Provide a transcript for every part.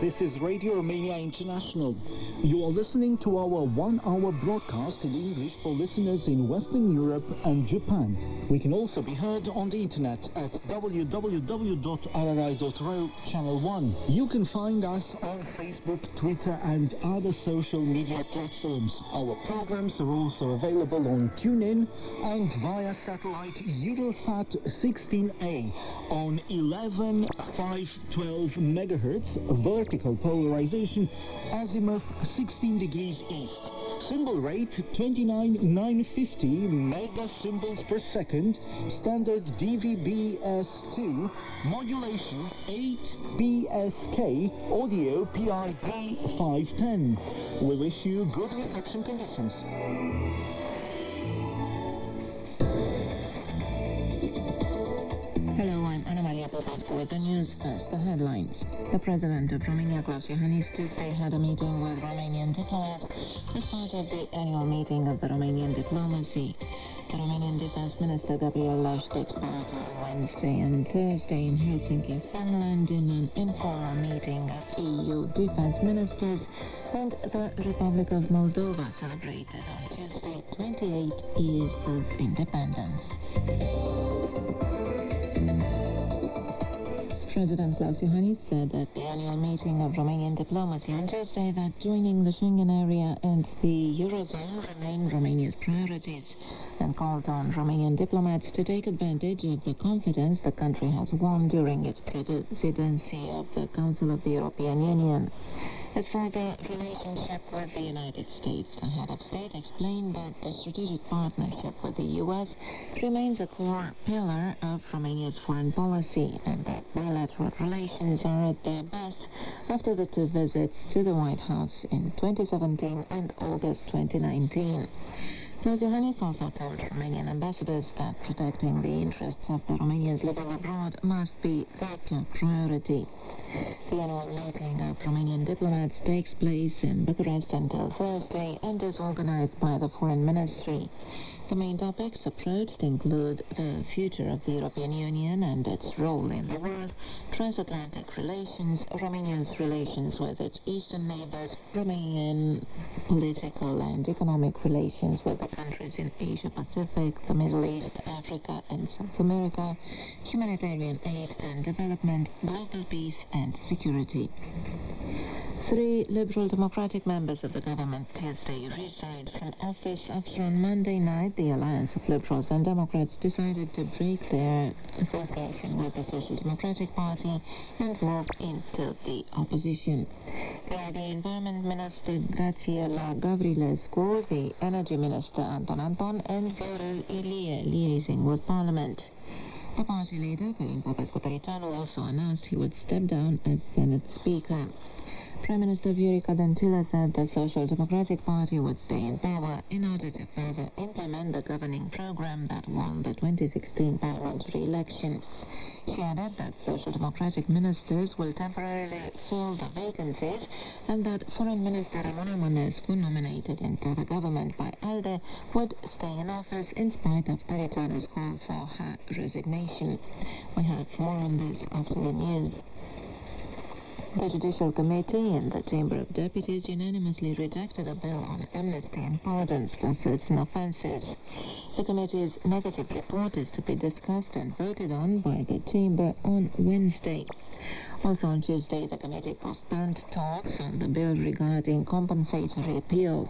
This is Radio Romania International. You are listening to our one-hour broadcast in English for listeners in Western Europe and Japan. We can also be heard on the internet at www.rri.ro Channel 1. You can find us on Facebook, Twitter and other social media platforms. Our programs are also available on TuneIn and via satellite Eurosat 16A on 11,512 MHz, vertical polarization, azimuth 16 degrees east. Symbol rate 29,950 mega symbols per second, standard DVB-S2, modulation 8 BSK, audio PIB 510. We wish you good reception conditions. Hello, I'm Anna Maria Popescu with the news. First, the headlines. The President of Romania, Klaus Iohannis, Tuesday had a meeting with Romanian diplomats as part of the annual meeting of the Romanian diplomacy. The Romanian Defense Minister, Gabriel Lash, takes part on Wednesday and Thursday in Helsinki, Finland, in an informal meeting of EU defense ministers, and the Republic of Moldova celebrated on Tuesday 28 years of independence. President Klaus Iohannis said at the annual meeting of Romanian diplomacy on Tuesday that joining the Schengen area and the Eurozone remain Romania's priorities, and called on Romanian diplomats to take advantage of the confidence the country has won during its presidency of the Council of the European Union. As for the relationship with the United States, the head of state explained that the strategic partnership with the U.S. remains a core pillar of Romania's foreign policy, and that bilateral relations are at their best after the two visits to the White House in 2017 and August 2019. Klaus Iohannis also told Romanian ambassadors that protecting the interests of the Romanians living abroad must be their top priority. The annual meeting of Romanian diplomats takes place in Bucharest until Thursday and is organized by the Foreign Ministry. The main topics approached include the future of the European Union and its role in the world, transatlantic relations, Romania's relations with its eastern neighbors, Romanian political and economic relations with the countries in Asia-Pacific, the Middle East, Africa and South America, humanitarian aid and development, global peace and security. 3 Liberal Democratic members of the government Tuesday resigned from office after on Monday night the Alliance of Liberals and Democrats decided to break their association with the Social Democratic Party and move into the opposition. They are the Environment Minister Grațiela Gavrilescu, the Energy Minister Anton and Viorel Ilie liaising with Parliament. The party leader, Călin Popescu-Tăriceanu, also announced he would step down as Senate Speaker. Prime Minister Viorica Dăncilă said the Social Democratic Party would stay in power in order to further implement the governing program that won the 2016 parliamentary election. She added that Social Democratic ministers will temporarily fill the vacancies and that Foreign Minister Ramona Mănescu, nominated into the government by ALDE, would stay in office in spite of Tăriceanu's call for her resignation. We have more on this after the news. The Judicial Committee in the Chamber of Deputies unanimously rejected a bill on amnesty and pardons for certain offences. The committee's negative report is to be discussed and voted on by the Chamber on Wednesday. Also on Tuesday, the committee postponed talks on the bill regarding compensatory appeals.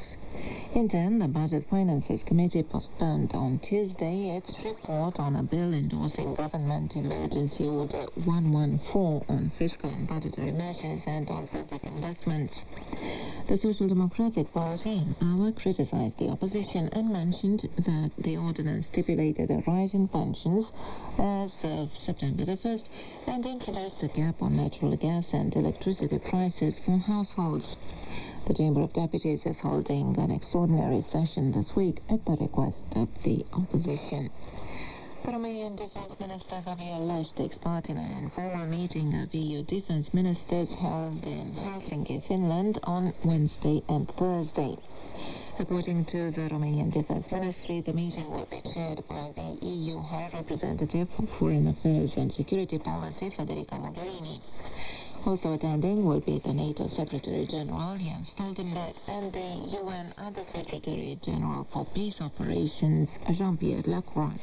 In turn, the Budget Finances Committee postponed on Tuesday its report on a bill endorsing Government Emergency Order 114 on fiscal and budgetary measures and on public investments. The Social Democratic Party in power criticized the opposition and mentioned that the ordinance stipulated a rise in pensions as of September the 1st and introduced a cap on natural gas and electricity prices for households. The Chamber of Deputies is holding an extraordinary session this week at the request of the opposition. The Romanian Defense Minister Gabriel Leș takes part in an informal meeting of EU defense ministers held in Helsinki, Finland on Wednesday and Thursday. According to the Romanian Defense Ministry, the meeting will be chaired by the EU High Representative for Foreign Affairs and Security Policy, Federica Mogherini. Also attending will be the NATO Secretary General Jens Stoltenberg and the UN Under-Secretary General for Peace Operations Jean-Pierre Lacroix.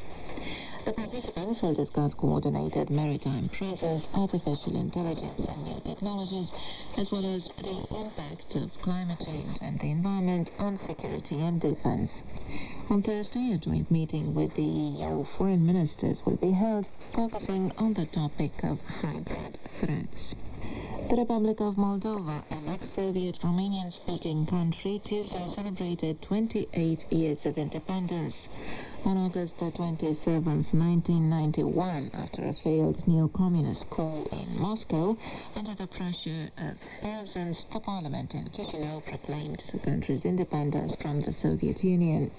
The participants will discuss coordinated maritime presence, artificial intelligence and new technologies, as well as the impact of climate change and the environment on security and defense. On Thursday, a joint meeting with the EU foreign ministers will be held, focusing on the topic of hybrid threats. The Republic of Moldova, an ex-Soviet Romanian-speaking country, Tuesday celebrated 28 years of independence. On August 27, 1991, after a failed neo-communist coup in Moscow, under the pressure of thousands, the parliament in Chisinau proclaimed the country's independence from the Soviet Union.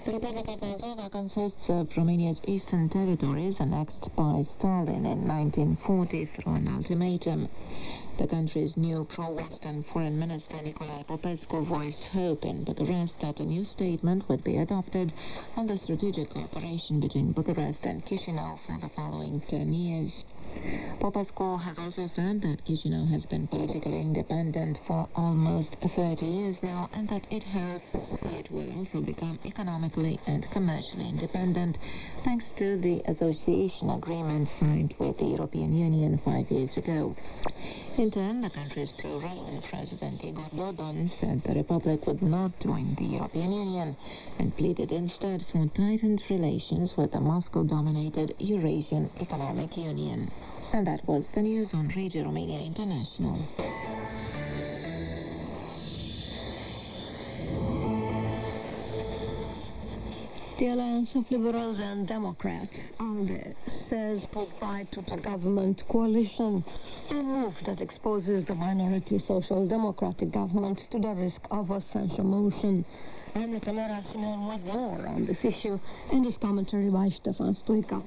The Republic of Moldova consists of Romania's eastern territories annexed by Stalin in 1940 through an ultimatum. The country's new pro-Western Foreign Minister Nicolae Popescu voiced hope in Bucharest that a new statement would be adopted on the strategic cooperation between Bucharest and Chisinau for the following 10 years. Popescu has also said that Chisinau has been politically independent for almost 30 years now and that it hopes it will also become economically and commercially independent thanks to the association agreement signed with the European Union 5 years ago. In turn, the country's pro-Russian President Igor Dodon said the Republic would not join the European Union and pleaded instead for tightened relations with the Moscow-dominated Eurasian Economic Union. And that was the news on Radio Romania International. The Alliance of Liberals and Democrats, ALDE, says goodbye to the government coalition, a move that exposes the minority Social Democratic government to the risk of a censure motion. I'm Nicolera Simeon with more on this issue and his commentary by Ștefan Stoica.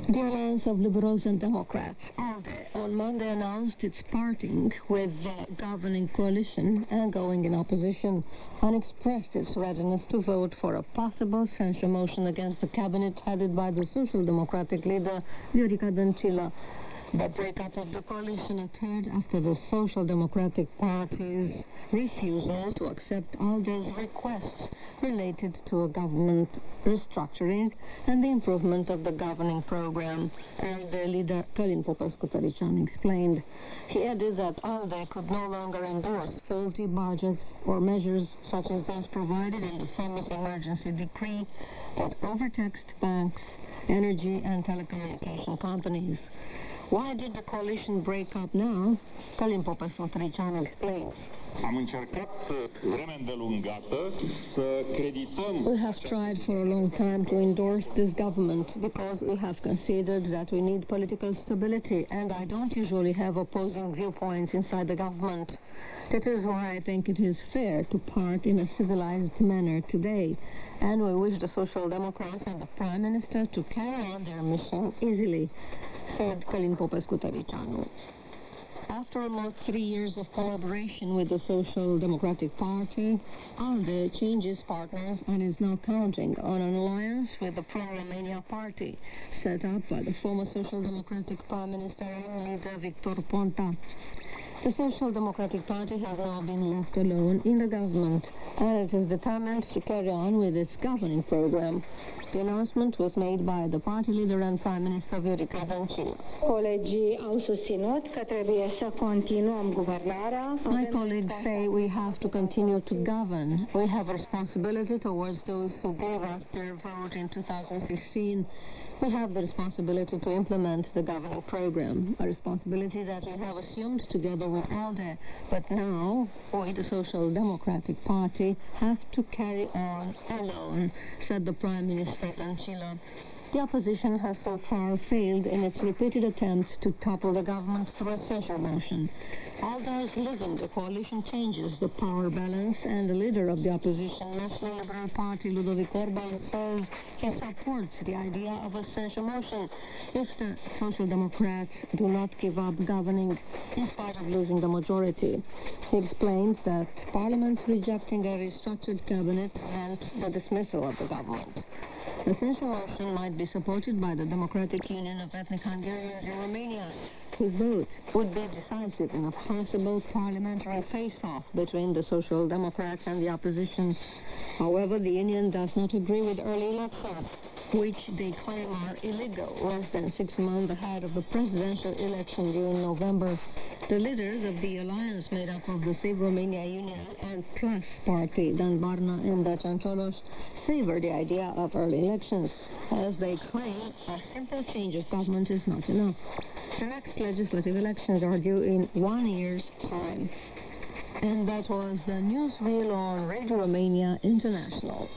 The Alliance of Liberals and Democrats, ALDE, on Monday announced it's parting with the governing coalition and going in opposition, and expressed its readiness to vote for a possible censure motion against the cabinet headed by the Social Democratic leader, Viorica Dăncilă. The breakup of the coalition occurred after the Social Democratic Party's refusal to accept ALDE's requests related to a government restructuring and the improvement of the governing program, ALDE leader Călin Popescu-Tăricianu explained. He added that ALDE could no longer endorse faulty budgets or measures such as those provided in the famous emergency decree that overtaxed banks, energy and telecommunication companies. Why did the coalition break up now? Călin Popescu-Tăricianu explains. Am încercat vreme îndelungată să credităm. We have tried for a long time to endorse this government because we have considered that we need political stability, and I don't usually have opposing viewpoints inside the government. That is why I think it is fair to part in a civilized manner today, and we wish the Social Democrats and the Prime Minister to carry on their mission easily, said Călin Popescu-Tăricianu. After almost 3 years of collaboration with the Social Democratic Party, ALDE changes partners and is now counting on an alliance with the Pro-Romania Party, set up by the former Social Democratic Prime Minister and leader Victor Ponta. The Social Democratic Party has now been left alone in the government, and it is determined to carry on with its governing program. The announcement was made by the party leader and Prime Minister Viorica Dăncilă. Colegii au susținut că trebuie să continuăm guvernarea. My colleagues say we have to continue to govern. We have a responsibility towards those who gave us their vote in 2016. We have the responsibility to implement the governing program, a responsibility that we have assumed together with ALDE. But now, we, the Social Democratic Party, have to carry on alone, said the Prime Minister Dăncilă. The opposition has so far failed in its repeated attempts to topple the government through a censure motion. ALDE's leaving the coalition changes the power balance, and the leader of the opposition, National Liberal Party, Ludovic Orban, says he supports the idea of a censure motion if the Social Democrats do not give up governing in spite of losing the majority. He explained that Parliament's rejecting a restructured cabinet meant the dismissal of the government. The censure motion might be supported by the Democratic Union of Ethnic Hungarians in Romania, whose vote would be decisive in a possible parliamentary face-off between the Social Democrats and the opposition. However, the Union does not agree with early elections, which they claim are illegal less than 6 months ahead of the presidential election due in November. The leaders of the alliance made up of the Save Romania Union and Plus Party, Dan Barna and Dacian Cioloș, favor the idea of early elections, as they claim a simple change of government is not enough. The next legislative elections are due in 1 year's time. And that was the newsreel on Radio Romania International.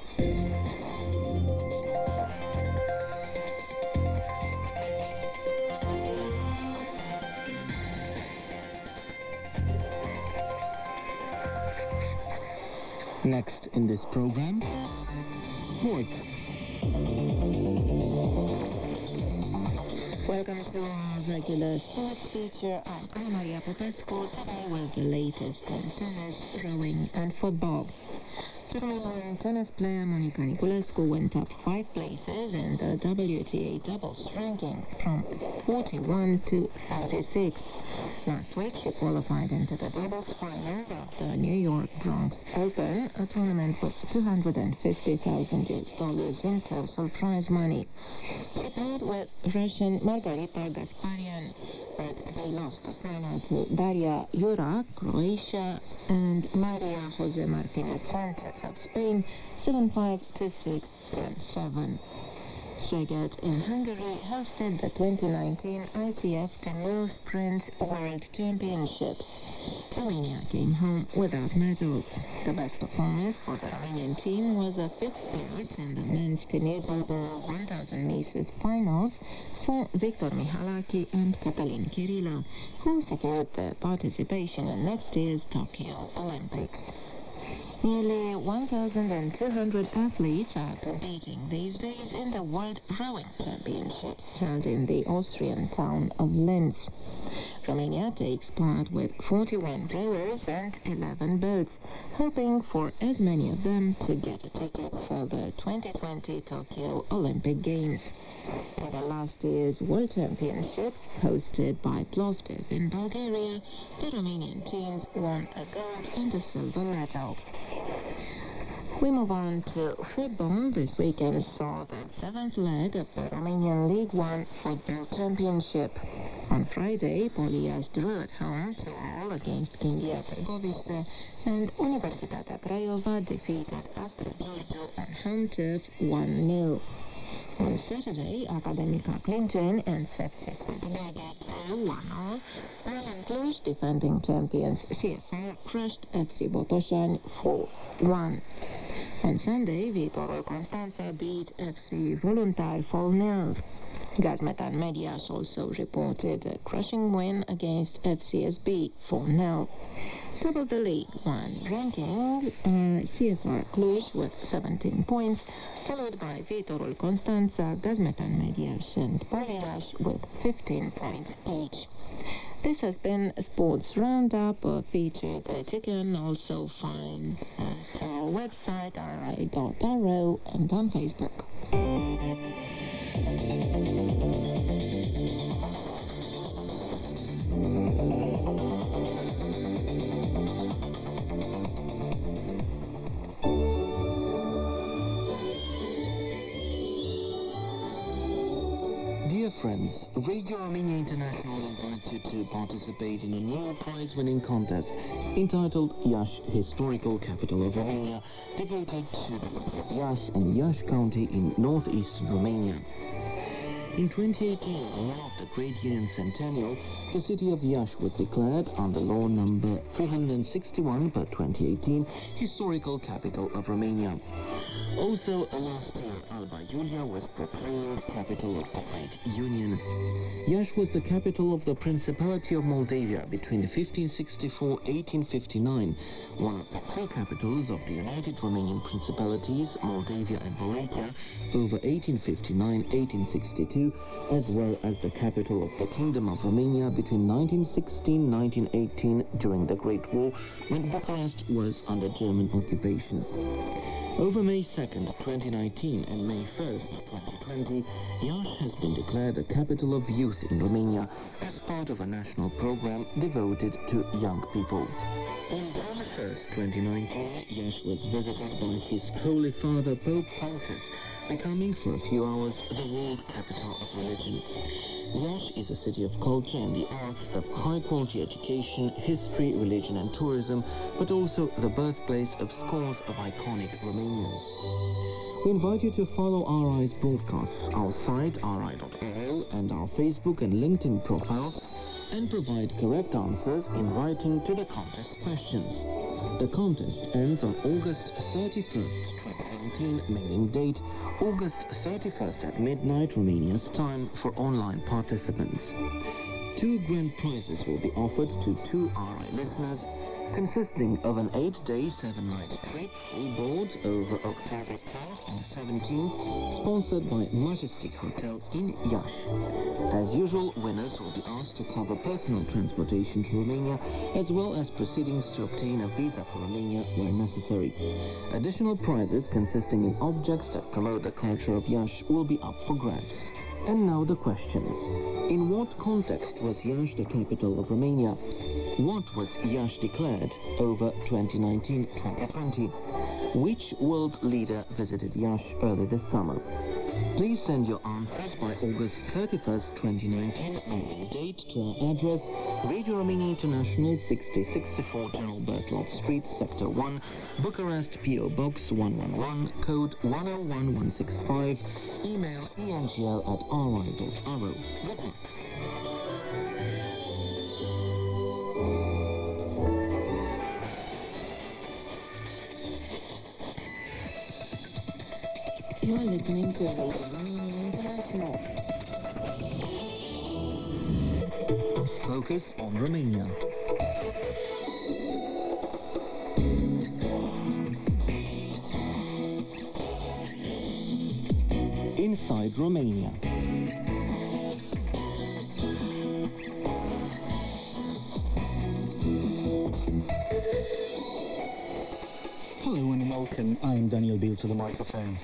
Next in this program, sports. Welcome to our regular sports feature. I'm Maria Popescu, today with the latest in tennis, rowing and football. Today, tennis player Monica Niculescu went up 5 places in the WTA doubles ranking from 41 to 36. Last week, she qualified into the doubles final of the New York Bronx Open, a tournament with $250,000 in total prize money. She played with Russian Margarita Gasparian, but they lost the final to Daria Jura, Croatia, and Maria Jose Martinez Sanchez of Spain, 7-5 to 6 and 7. Szeged in Hungary hosted the 2019 ITF Canoe Sprint World Championships. Romania came home without medals. The best performance for the Romanian team was a 5th place in the men's canoe double 1,000 meters finals for Victor Mihalaki and Cătălin Chirila, who secured their participation in next year's Tokyo Olympics. Nearly 1,200 athletes are competing these days in the World Rowing Championships held in the Austrian town of Linz. Romania takes part with 41 rowers and 11 boats, hoping for as many of them to get a ticket for the 2020 Tokyo Olympic Games. In the last year's World Championships, hosted by Plovdiv in Bulgaria, the Romanian teams won a gold and a silver medal. We move on to football. This weekend saw the 7th leg of the Romanian League One Football Championship. On Friday, Poliaș drew at home 2-2 against Chindia Târgoviște, and Universitatea Craiova defeated Astra Giurgiu on home turf 1-0. On Saturday, Academica Clinton and Sepsi Copenhagen drew 1-1, while Cluj, defending champions CFR, crushed FC Botoșani 4-1. On Sunday, Viitorul Constanța beat FC Voluntari 4-0. Gazmetan Mediaș also reported a crushing win against FCSB 4-0. Top of the League One ranking are CFR Cluj with 17 points, followed by Viitorul Constanța, Gazmetan Mediaș and Poliaș with 15 points each. This has been a Sports Roundup, a feature that you can also find at our website, rri.ro, and on Facebook. Dear friends, Radio Romania International invites you to participate in a new prize-winning contest entitled Iași, Historical Capital of Romania, devoted to the city of Iași and Iași County in northeastern Romania. In 2018, the year of the Great Union Centennial, the city of Iași was declared under law number 361/2018 Historical Capital of Romania. Also, last year, Alba Iulia was proclaimed capital of the Great Union. Iași was the capital of the Principality of Moldavia between 1564-1859, one of the two capitals of the United Romanian Principalities, Moldavia and Wallachia, over 1859-1862, as well as the capital of the Kingdom of Romania between 1916-1918 during the Great War, when Bucharest was under German occupation. Over May 2nd, 2019 and May 1st, 2020, Iași has been declared the capital of youth in Romania as part of a national program devoted to young people. On June 1st, 2019, Iași was visited by His Holy Father Pope Francis, becoming for a few hours the world capital of religion. Iași is a city of culture and the arts, of high-quality education, history, religion and tourism, but also the birthplace of scores of iconic Romanians. We invite you to follow RRI's broadcasts, our site rri.ro, and our Facebook and LinkedIn profiles, and provide correct answers in writing to the contest questions. The contest ends on August 31st, 2019, mailing date August 31st at midnight Romania's time for online participants. 2 grand prizes will be offered to 2 RRI listeners, consisting of an 8-day, 7-night trip, full board, over October 10th and 17th, sponsored by Majestic Hotel in Iași. As usual, winners will be asked to cover personal transportation to Romania, as well as proceedings to obtain a visa for Romania where necessary. Additional prizes consisting in objects that promote the culture of Iași will be up for grabs. And now the questions. In what context was Iași the capital of Romania? What was Iași declared over 2019-2020? Which world leader visited Iași early this summer? Please send your answers by August 31st, 2019, mailing date to our address, Radio Romania International, 6064 General Berthold Street, Sector 1, Bucharest, PO Box 111, code 101165, email engl@rri.ro. Good luck. You are listening to Radio Romania International. Focus on Romania. inside Romania. Hello and welcome. I'm Daniel Beale to the microphone.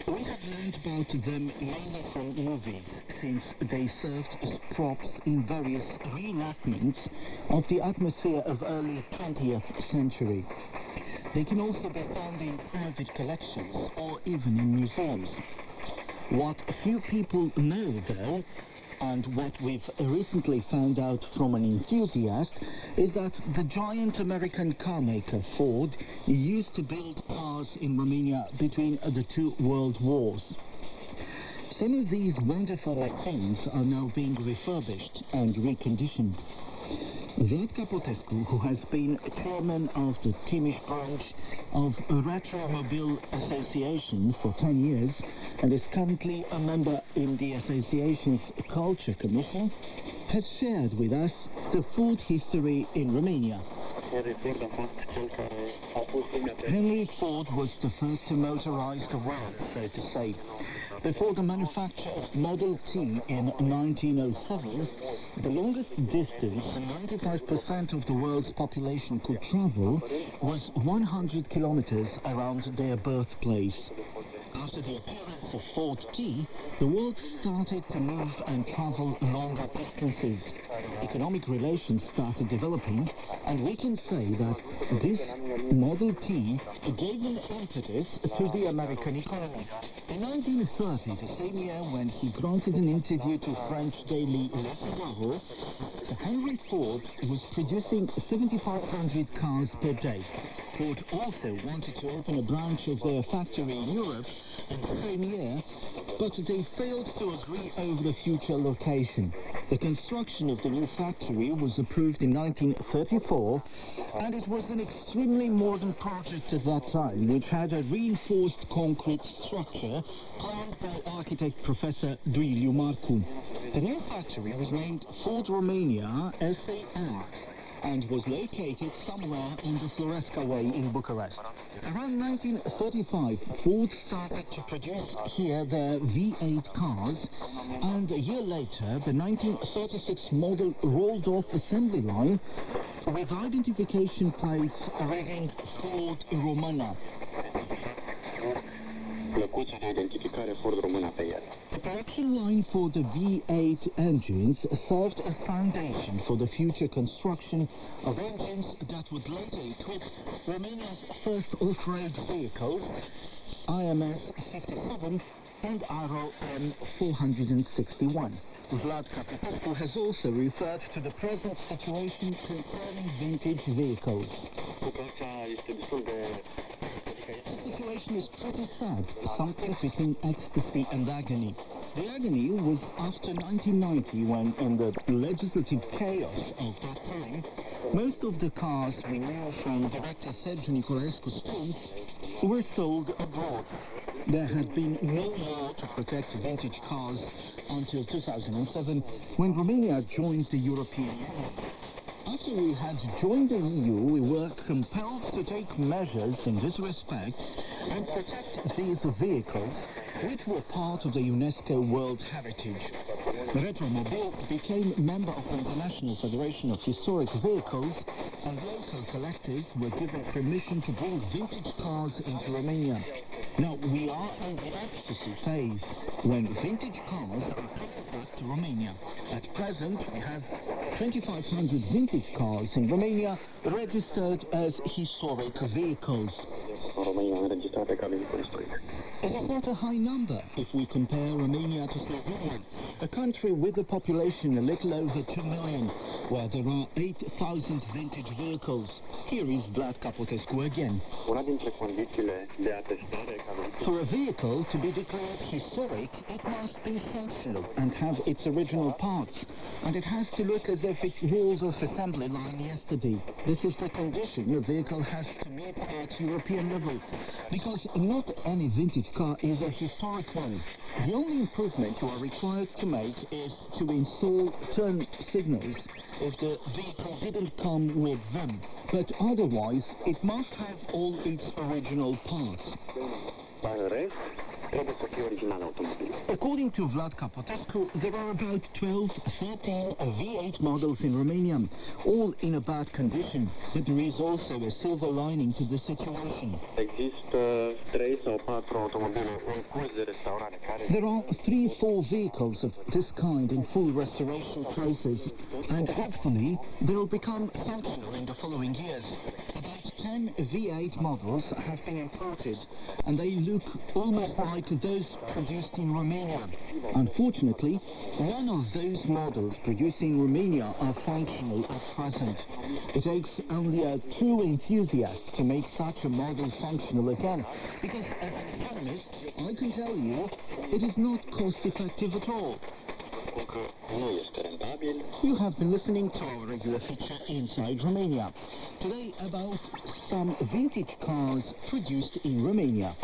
We have learned about them mainly from movies, since they served as props in various reenactments of the atmosphere of early 20th century. They can also be found in private collections or even in museums. What few people know, though, and what we've recently found out from an enthusiast, is that the giant American car maker Ford used to build cars in Romania between the two world wars. Some of these wonderful things are now being refurbished and reconditioned. Vlad Capotescu, who has been chairman of the Timiș branch of Retromobile Association for 10 years and is currently a member in the association's Culture Commission, has shared with us the Ford history in Romania. Henry Ford was the first to motorize the world, so to say. Before the manufacture of Model T in 1907, the longest distance 95% of the world's population could travel was 100 kilometers around their birthplace. After the appearance of Ford T, the world started to move and travel longer distances. Economic relations started developing, and we can say that this Model T gave an impetus to the American economy. In 1930, the same year when he granted an interview to French daily Le Figaro, Henry Ford was producing 7,500 cars per day. Ford also wanted to open a branch of their factory in Europe in the same year, but they failed to agree over the future location. The construction of the new factory was approved in 1934, and it was an extremely modern project at that time, which had a reinforced concrete structure planned by architect Professor Duiliu Marcu. The new factory was named Ford Romania SAR and was located somewhere on the Floresca Way in Bucharest. Around 1935, Ford started to produce here their V8 cars, and a year later, the 1936 model rolled off assembly line with identification plates reading Ford Romana. The production line for the V8 engines served as foundation for the future construction of engines that would later equip Romania's first off-road vehicles, IMS 57 and Aero M461. Vlad Capotescu has also referred to the present situation concerning vintage vehicles. The situation is pretty sad, something between ecstasy and agony. The agony was after 1990, when, in the legislative chaos of that time, most of the cars we knew from director Sergiu Niculescu's films were sold abroad. There had been no law to protect vintage cars until 2007, when Romania joined the European Union. After we had joined the EU, we were compelled to take measures in this respect and protect these vehicles, which were part of the UNESCO World Heritage. Retromobile became member of the International Federation of Historic Vehicles, and local collectors were given permission to bring vintage cars into Romania. Now, we are in the ecstasy phase, when vintage cars are coming back to Romania. At present, we have 2,500 vintage cars in Romania registered as historic vehicles. It is not a high number if we compare Romania to Slovenia, a country with a population a little over 2 million, where there are 8,000 vintage vehicles. Here is Vlad Capotescu again. For a vehicle to be declared historic, it must be functional and have its original parts, and it has to look as if it rolled off assembly line yesterday. This is the condition a vehicle has to meet at European level, because not any vintage car is a historic one. The only improvement you are required to make is to install turn signals if the vehicle didn't come with them, but otherwise it must have all its original parts. trebuie să fie original automobilul. According to Vlad Kapotescu, there are about 12, 13 V8 models in Romania, all in a bad condition. But there is also a silver lining to the situation. Există 3 sau 4 automobile în curs de restaurare care... There are 3-4 vehicles of this kind in full restoration process, and hopefully they'll become functional in the following years. About 10 V8 models have been imported, and they look almost like those produced in Romania. Unfortunately, none of those models produced in Romania are functional at present. It takes only a true enthusiast to make such a model functional again, because as an economist, I can tell you, it is not cost-effective at all. You have been listening to our regular feature Inside Romania. Today about some vintage cars produced in Romania.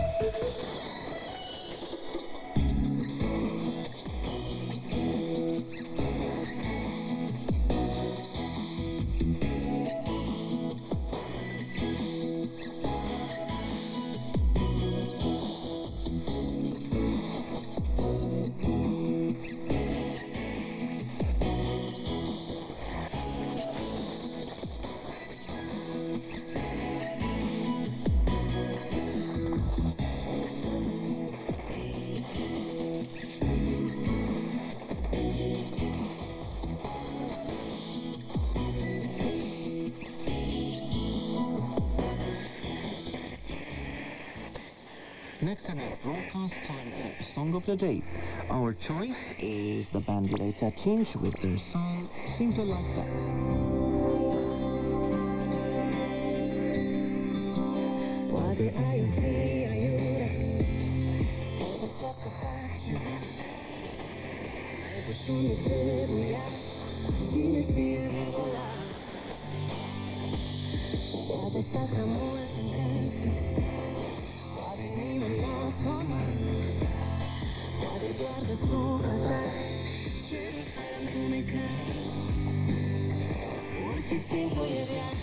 Next on our broadcast time for Song of the Day. Our choice is the band Dileta Cinci with their song Simple Like That. Poate ai o zi aiurea, o satisfaction. Ai sună trebuia, cine știe vola. Poate sta ca mult în casă, poate nimeni n-a somat. Poate doar de suflata, ce răsfără necat. Orice timpul e viață.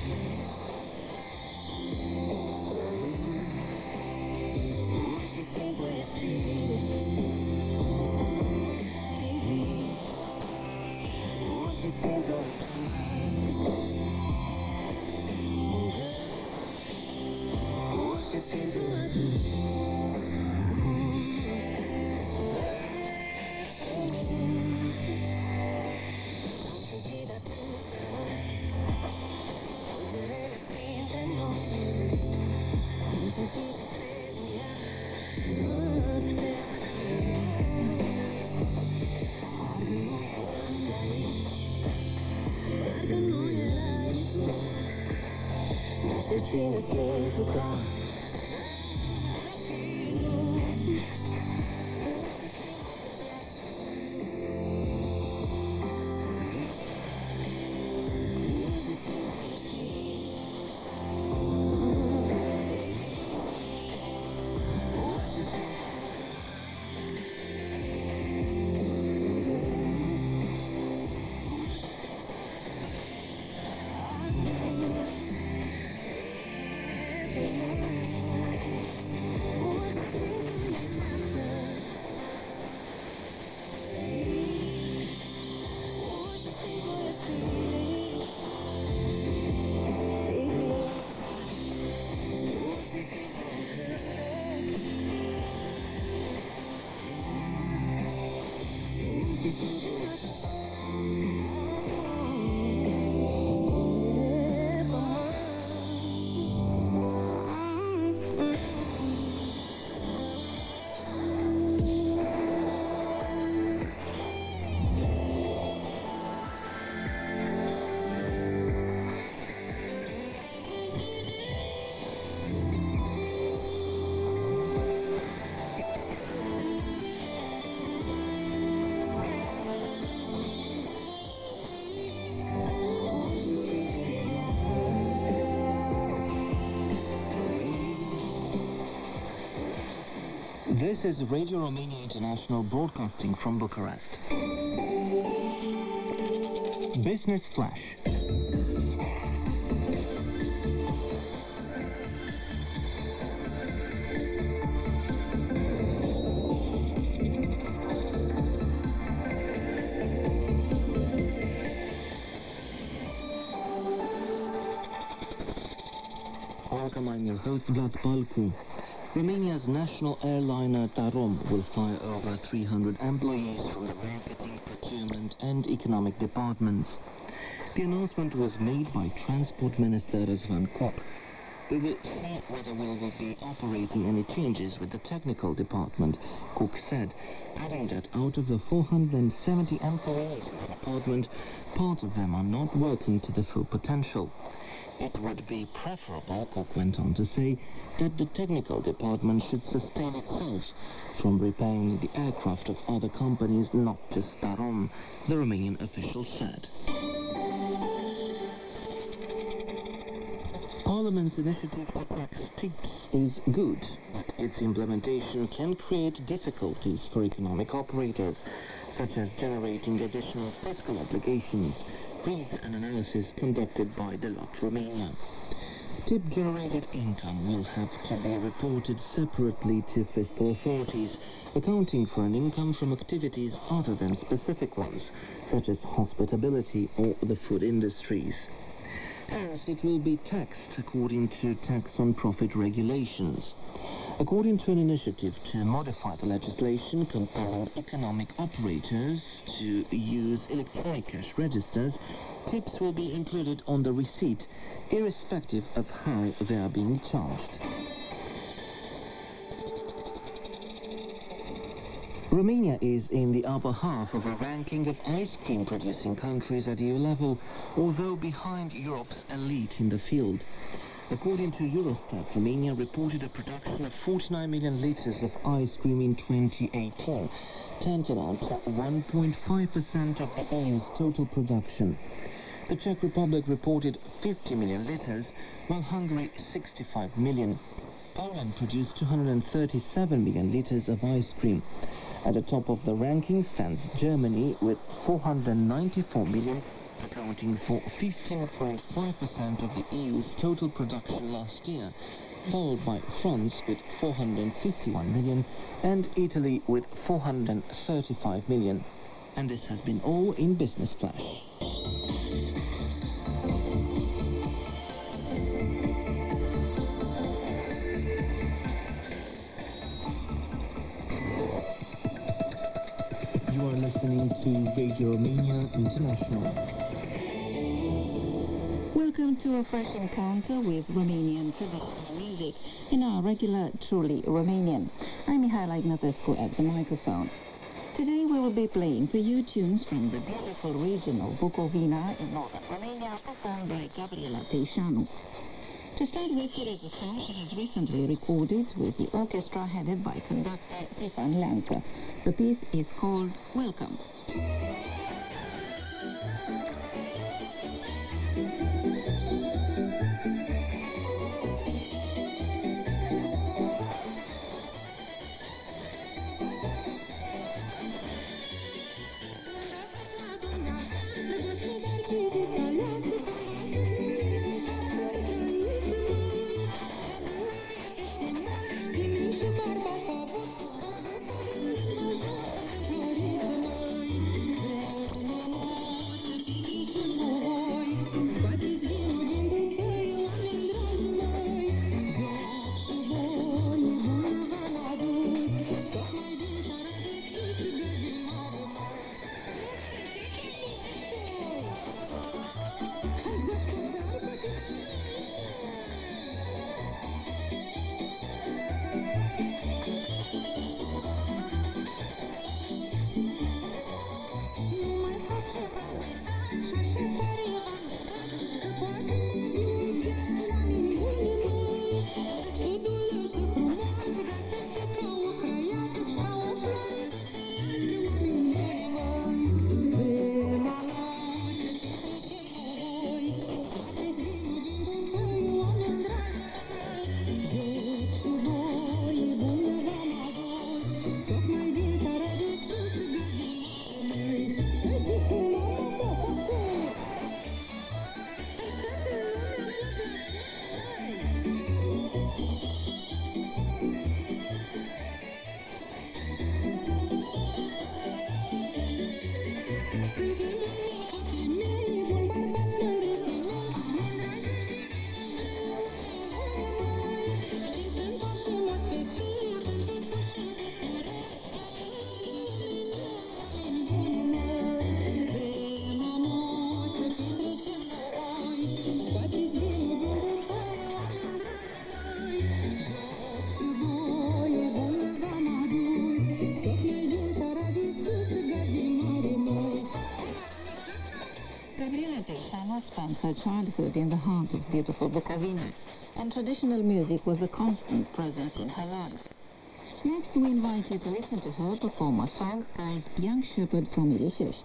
This is Radio Romania International broadcasting from Bucharest. Business Flash. Adolf Vlad Palcu. Romania's national airliner Tarom will fire over 300 employees from the marketing, procurement and economic departments. The announcement was made by Transport Minister Răzvan Koch. We will see whether we will be operating any changes with the technical department, Cook said, adding that out of the 470 employees in the department, part of them are not working to the full potential. It would be preferable, Cook went on to say, that the technical department should sustain itself from repairing the aircraft of other companies, not just Tarom, the Romanian official said. Parliament's initiative to tax tips is good, but its implementation can create difficulties for economic operators, such as generating additional fiscal obligations, reads an analysis conducted by Deloitte Romania. Tip-generated income will have to be reported separately to fiscal authorities, accounting for an income from activities other than specific ones, such as hospitality or the food industries. Hence, it will be taxed according to tax on profit regulations. According to an initiative to modify the legislation compelling economic operators to use electronic cash registers, tips will be included on the receipt, irrespective of how they are being charged. Romania is in the upper half of a ranking of ice cream producing countries at EU level, although behind Europe's elite in the field. According to Eurostat, Romania reported a production of 49 million liters of ice cream in 2018, tantamount to 1.5% of the EU's total production. The Czech Republic reported 50 million liters, while Hungary 65 million. Poland produced 237 million liters of ice cream. At the top of the ranking stands Germany with 494 million, accounting for 15.5% of the EU's total production last year, followed by France with 451 million and Italy with 435 million. And this has been all in Business Flash. You are listening to Radio Romania International. Welcome to a fresh encounter with Romanian traditional music in our regular Truly Romanian. I'm Mihaela Ignatescu at the microphone. Today we will be playing for you tunes from the beautiful region of Bucovina in northern Romania, performed by Gabriela Teixanu. To start with, here is a song she has recently recorded with the orchestra headed by conductor Stefan Lanka. The piece is called Welcome. spent her childhood in the heart of beautiful Bucovina, and traditional music was a constant presence in her life. Next, we invite you to listen to her perform a song called Young Shepherd from Ilișești.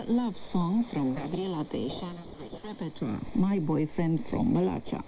Love song from Gabriela Teixeira's repertoire, My Boyfriend from Malacha.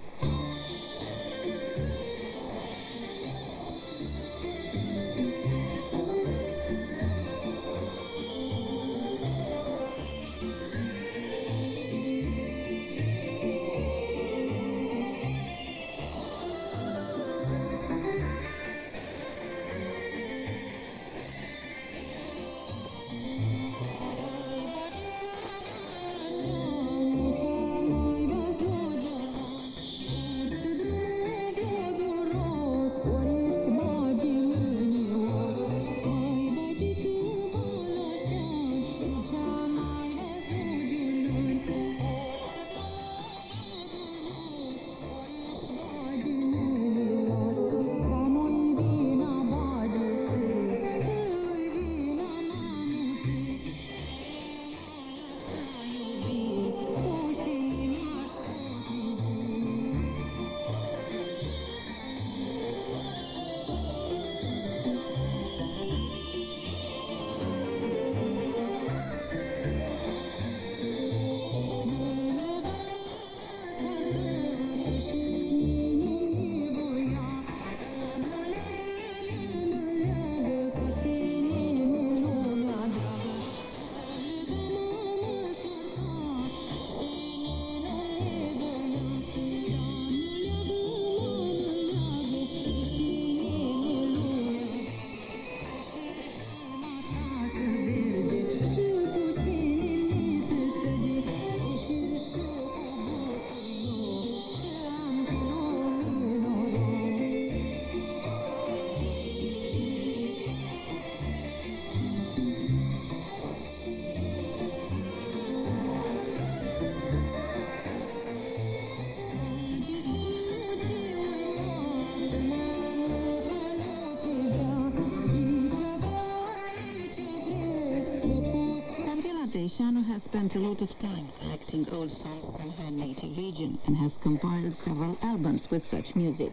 Has spent a lot of time collecting old songs from her native region and has compiled several albums with such music.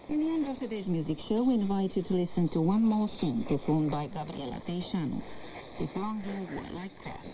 In the end of today's music show, we invite you to listen to one more song performed by Gabriela Teixeira, If Longing Were Like Cross.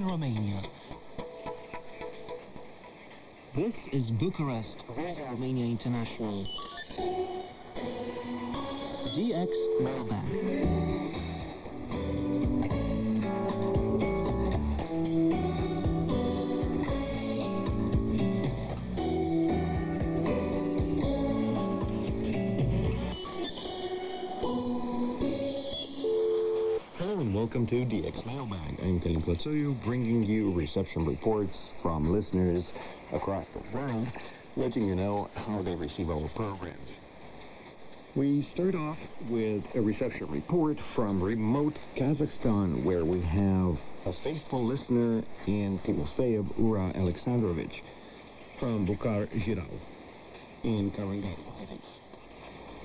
in Romania. This is Bucurest, Radio Romania International. DX Mailbag. Welcome to DX Mailbag. I'm Kalin Klatsoyu, bringing you reception reports from listeners across the world, letting you know how they receive our programs. We start off with a reception report from remote Kazakhstan, where we have a faithful listener in Timoseev Ura Alexandrovich from Bucuresti in Karangay City.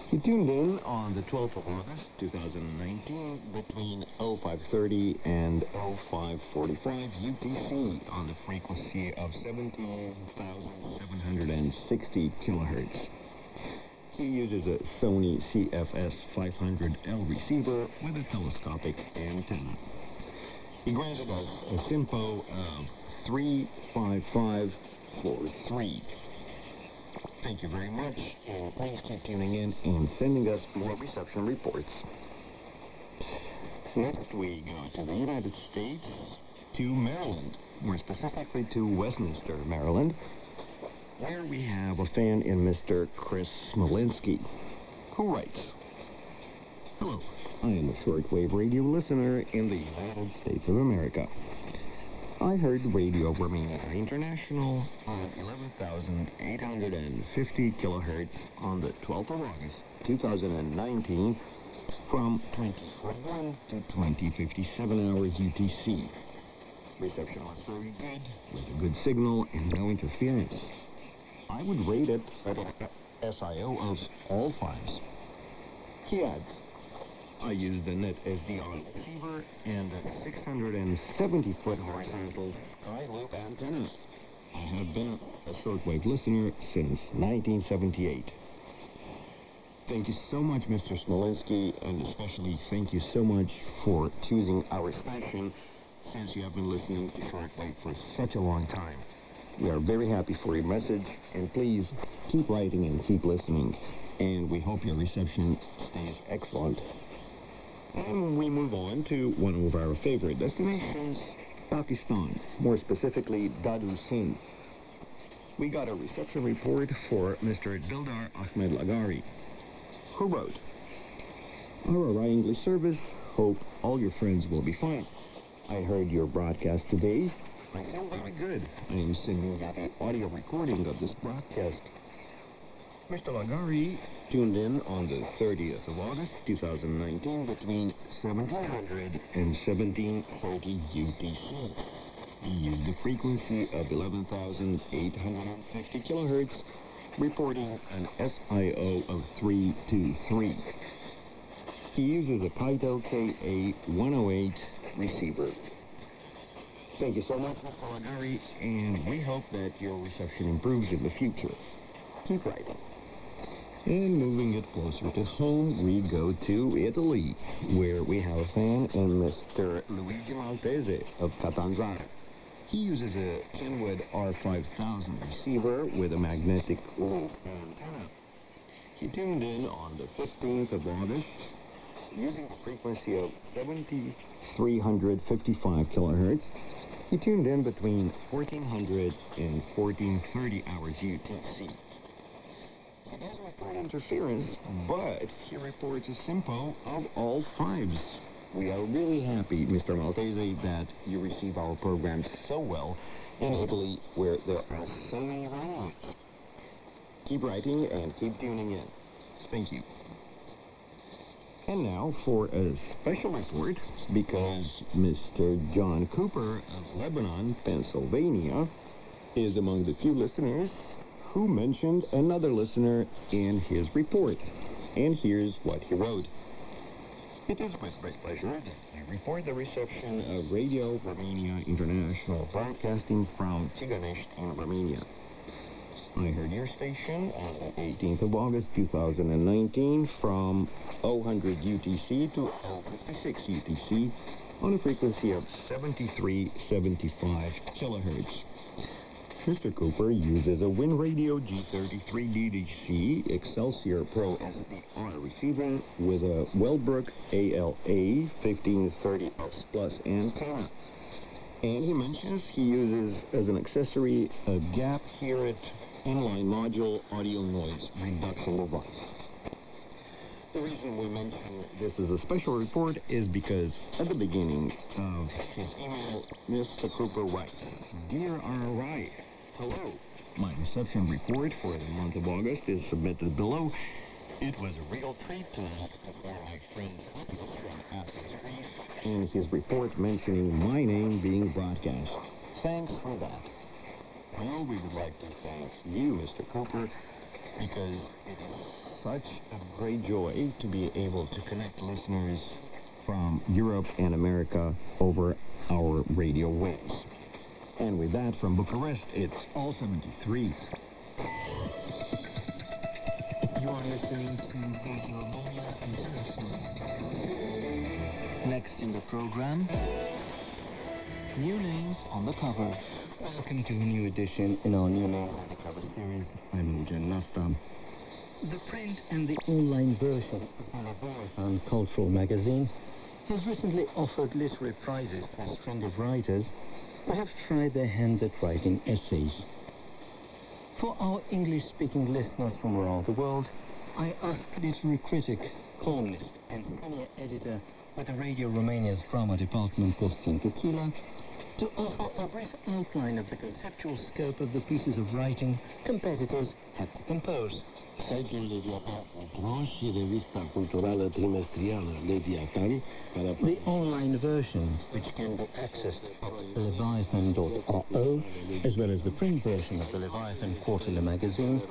He tuned in on the 12th of August, 2019, between 0530 and 0545 UTC on the frequency of 17,760 kilohertz. He uses a Sony CFS 500L receiver with a telescopic antenna. He granted us a SINPO of 35543. Thank you very much, and please keep tuning in and sending us more reception reports. Next, we go to the United States, to Maryland, more specifically to Westminster, Maryland, where we have a fan in Mr. Chris Smolinski, who writes, "Hello, I am a shortwave radio listener in the United States of America. I heard Radio Romania International on 11,850 kilohertz on the 12th of August, 2019, from 2041 to 2057 hours UTC. Reception was very good, with a good signal and no interference. I would rate it at a SIO of all 5s. He adds, I used a net SDR receiver and a 670-foot horizontal sky loop antenna. I have been a shortwave listener since 1978. Thank you so much, Mr. Smolinski, and especially thank you so much for choosing our station, since you have been listening to shortwave for such a long time. We are very happy for your message, and please keep writing and keep listening, and we hope your reception stays excellent." And we move on to one of our favorite destinations, Pakistan, more specifically Dadu Sindh. We got a reception report for Mr. Dildar Ahmed Lagari, who wrote, RRI English service, hope all your friends will be fine. I heard your broadcast today. I feel very good. I am sending out an audio recording of this broadcast. Mr. Lagari tuned in on the 30th of August, 2019, between 1700 and 1740 UTC. He used the frequency of 11,850 kilohertz, reporting an SIO of 323. He uses a Kaito KA-108 receiver. Thank you so much, Mr. Lagari, and we hope that your reception improves in the future. Keep writing. And moving it closer to home, we go to Italy, where we have a fan in Mr. Luigi Maltese of Catanzaro. He uses a Kenwood R5000 receiver with a magnetic loop antenna. He tuned in on the 15th of August, using the frequency of 7,355 kilohertz. He tuned in between 1400 and 1430 hours UTC. He doesn't report interference, but he reports a SINPO of all 5s. We are really happy, Mr. Maltese, that you receive our programs so well in Italy, where there are so many radios. Keep writing and keep tuning in. Thank you. And now for a special report, because Mr. John Cooper of Lebanon, Pennsylvania, is among the few listeners who mentioned another listener in his report. And here's what he wrote. It is with great pleasure that I report the reception of Radio Romania International, broadcasting from Țiganești in Romania. I heard your station on the 18th of August, 2019, from 0000 UTC to 056 UTC, on a frequency of 7375 kilohertz. Mr. Cooper uses a Win Radio G33 DDC Excelsior Pro SDR receiver with a Wellbrook ALA 1530S Plus antenna. And he mentions he uses as an accessory a gap hear it inline module audio noise reduction device. The reason we mention this as a special report is because at the beginning of his email, Mr. Cooper writes, "Dear RRI, hello. My reception report for the month of August is submitted below. It was a real treat to for my friend from Athens, Greece, in his report mentioning my name being broadcast. Thanks for that. Well, we would like to thank you, Mr. Cooper, because it is such a great joy to be able to connect listeners from Europe and America over our radio waves." And with that, from Bucharest, it's all 73s. You are listening to Radio Romania International. Next in the program, new names on the cover. Welcome to a new edition in our New Name on the Cover series. I'm Ujan Nastam. The print and the online version of the Leviathan Cultural Magazine has recently offered literary prizes to a string of writers who have tried their hands at writing essays. For our English-speaking listeners from around the world, I asked literary critic, columnist, and senior editor with the Radio Romania's drama department, Costin Tuchila, to offer a brief outline of the conceptual scope of the pieces of writing competitors had to compose. Site-ul Leviathan și revista culturală trimestrială Leviathan, the online version, which can be accessed at leviathan.ro, as well as the print version of the Leviathan Quarterly magazine,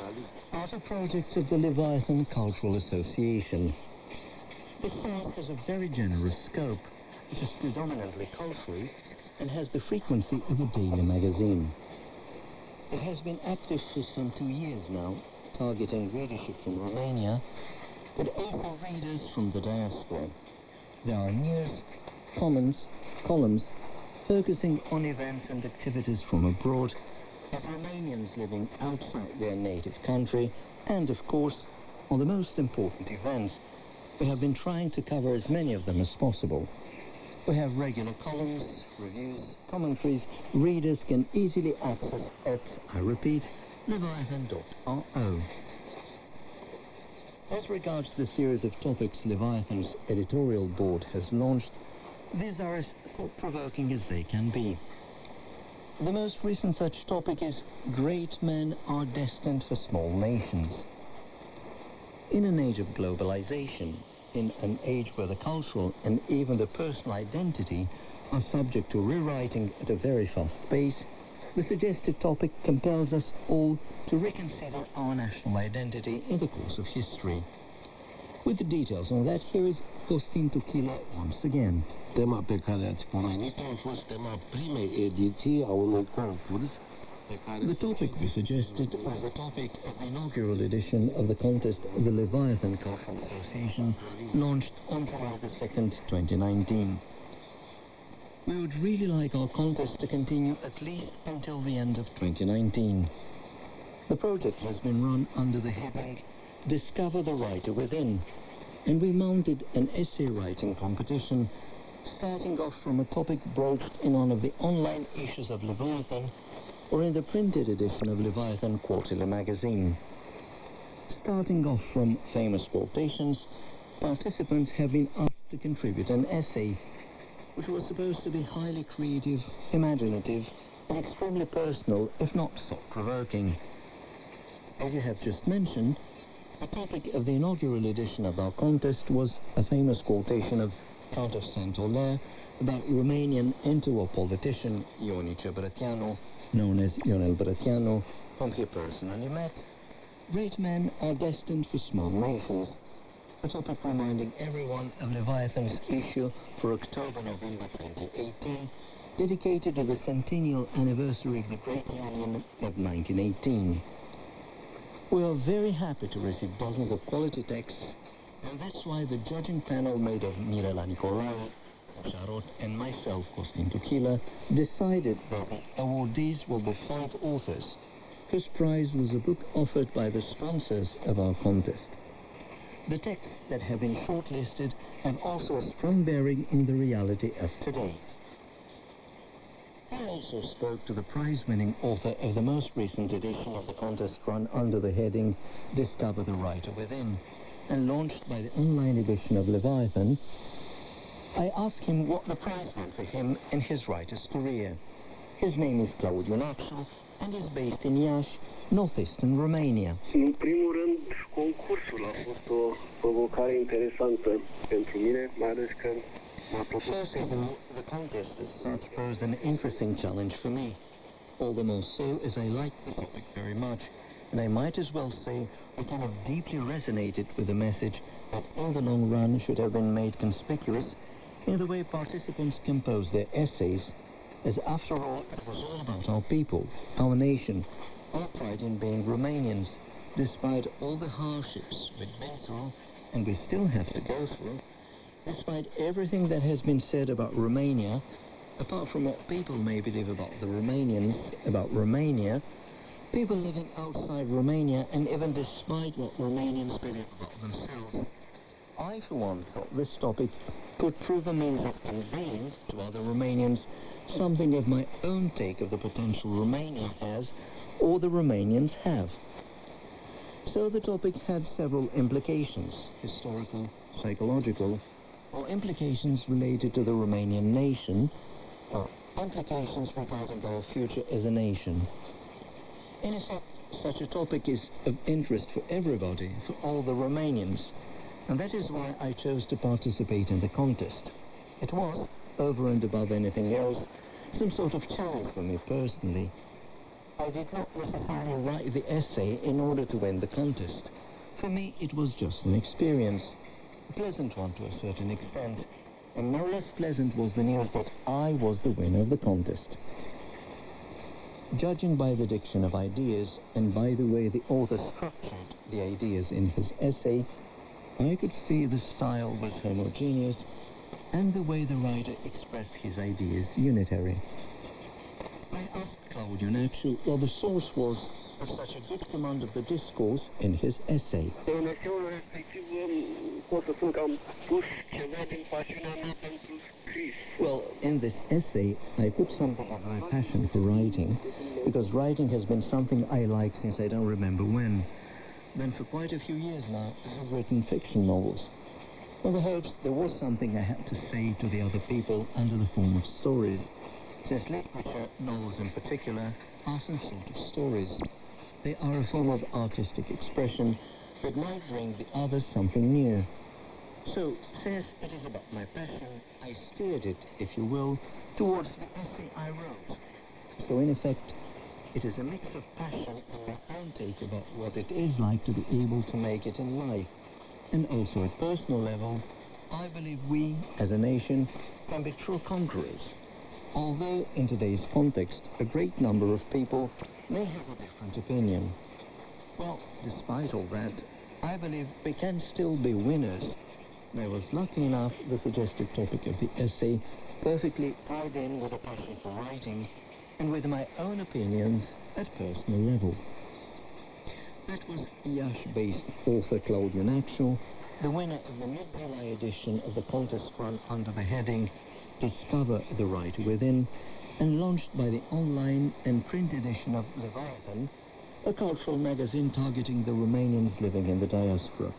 are the projects of the Leviathan Cultural Association. The site has a very generous scope, which is predominantly cultural, and has the frequency of a daily magazine. It has been active for some 2 years now, targeting readership from Romania, but also readers from the diaspora. There are news, columns focusing on events and activities from abroad, of Romanians living outside their native country, and of course, on the most important events. We have been trying to cover as many of them as possible. We have regular columns, reviews, commentaries readers can easily access at, I repeat, leviathan.ro. As regards the series of topics Leviathan's editorial board has launched, these are as thought-provoking as they can be. The most recent such topic is Great Men Are Destined for Small Nations. In an age of globalization, in an age where the cultural and even the personal identity are subject to rewriting at a very fast pace, the suggested topic compels us all to reconsider our national identity in the course of history. With the details on that, here is Costin Tuchila once again. Tema pe care ați pomenit-o a fost tema primei ediții a unui concurs. The topic we suggested was the topic of the inaugural edition of the contest of the Leviathan Cultural Association, launched on July 2nd, 2019. We would really like our contest to continue at least until the end of 2019. The project has been run under the heading Discover the Writer Within, and we mounted an essay writing competition, starting off from a topic broached in one of the online issues of Leviathan, or in the printed edition of Leviathan Quarterly magazine. Starting off from famous quotations, participants have been asked to contribute an essay, which was supposed to be highly creative, imaginative, and extremely personal, if not thought-provoking. As you have just mentioned, the topic of the inaugural edition of our contest was a famous quotation of Count of Saint-Hilaire about Romanian interwar politician Ionice Brătianu, known as Ionel Brătianu, whom he personally met. Great men are destined for small nations. A topic reminding everyone of Leviathan's issue for October-November 2018, dedicated to the centennial anniversary of the Great Union of 1918. We are very happy to receive dozens of quality texts, and that's why the judging panel made of Mirela Nicolae, Charot and myself, Costin Tukila, decided that the awardees will be 5 authors, whose prize was a book offered by the sponsors of our contest. The texts that have been shortlisted have also a strong bearing on the reality of today. I also spoke to the prize-winning author of the most recent edition of the contest run under the heading Discover the Writer Within, and launched by the online edition of Leviathan. I asked him what the prize meant for him in his writer's career. His name is Claudiu Naxu and is based in Iași, northeastern Romania. În primul rând, concursul a fost o provocare interesantă pentru mine, mai ales că m-a propus. First of all, the contest as such posed an interesting challenge for me. All the more so as I liked the topic very much, and I might as well say I kind of deeply resonated with the message that in the long run should have been made conspicuous in the way participants compose their essays, as after all it was all about our people, our nation, our pride in being Romanians, despite all the hardships we've been through and we still have to go through, despite everything that has been said about Romania, apart from what people may believe about the Romanians, about Romania, people living outside Romania, and even despite what Romanians believe about themselves, I for one thought this topic could prove a means of conveying to other Romanians something of my own take of the potential Romania has, or the Romanians have. So the topic had several implications, historical, psychological, or implications related to the Romanian nation, or implications regarding our future as a nation. In effect, such a topic is of interest for everybody, for all the Romanians, and that is why I chose to participate in the contest. It was, over and above anything else, some sort of challenge for me personally. I did not necessarily write the essay in order to win the contest. For me, it was just an experience, a pleasant one to a certain extent, and no less pleasant was the news that I was the winner of the contest. Judging by the diction of ideas and by the way the author structured the ideas in his essay, I could see the style was homogeneous and the way the writer expressed his ideas unitary. I asked Claudiu Naxu what the source was of such a good command of the discourse in his essay. În eseul respectiv pot să spun că am pus ceva din pasiunea mea pentru scris. Well, in this essay, I put something of my passion for writing, because writing has been something I like since I don't remember when. Then for quite a few years now, I have written fiction novels, in the hopes there was something I had to say to the other people under the form of stories, since literature, novels in particular, are some sort of stories. They are a form of artistic expression that might bring the others something new. So, since it is about my passion, I steered it, if you will, towards the essay I wrote. So in effect, it is a mix of passion and my own take about what it is like to be able to make it in life. And also at personal level, I believe we, as a nation, can be true conquerors. Although in today's context, a great number of people may have a different opinion. Well, despite all that, I believe we can still be winners. I was lucky enough the suggested topic of the essay perfectly tied in with a passion for writing and with my own opinions at personal level. That was Iași-based author Claudiu Naxu, the winner of the mid-July edition of the contest run under the heading Discover the Writer Within, and launched by the online and print edition of Leviathan, a cultural magazine targeting the Romanians living in the diaspora.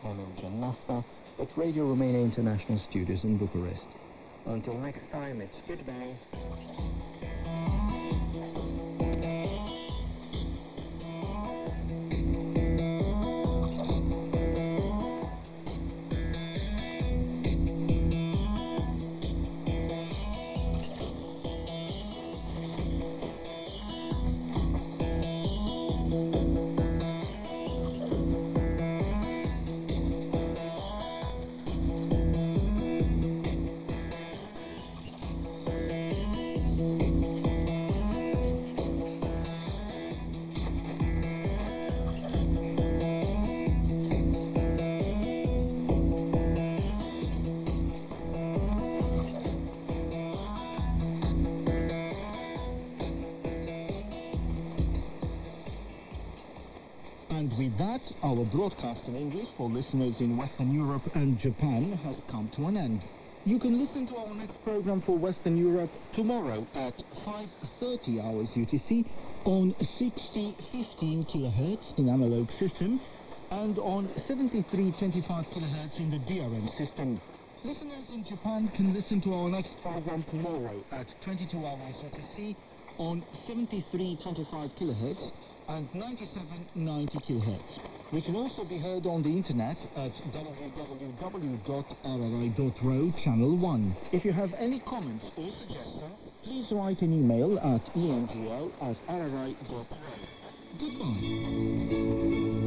I'm Eugen Nasta at Radio Romania International Studios in Bucharest. Until next time, it's goodbye. that, our broadcast in English for listeners in Western Europe and Japan has come to an end. You can listen to our next program for Western Europe tomorrow at 5:30 hours UTC on 6015 kHz in analog system and on 7325 kHz in the DRM system. Listeners in Japan can listen to our next program tomorrow at 22 hours UTC on 7325 kHz and 9790 kHz. We can also be heard on the internet at www.rri.ro channel 1. If you have any comments or suggestions, please write an email at engl@rri.ro. Goodbye.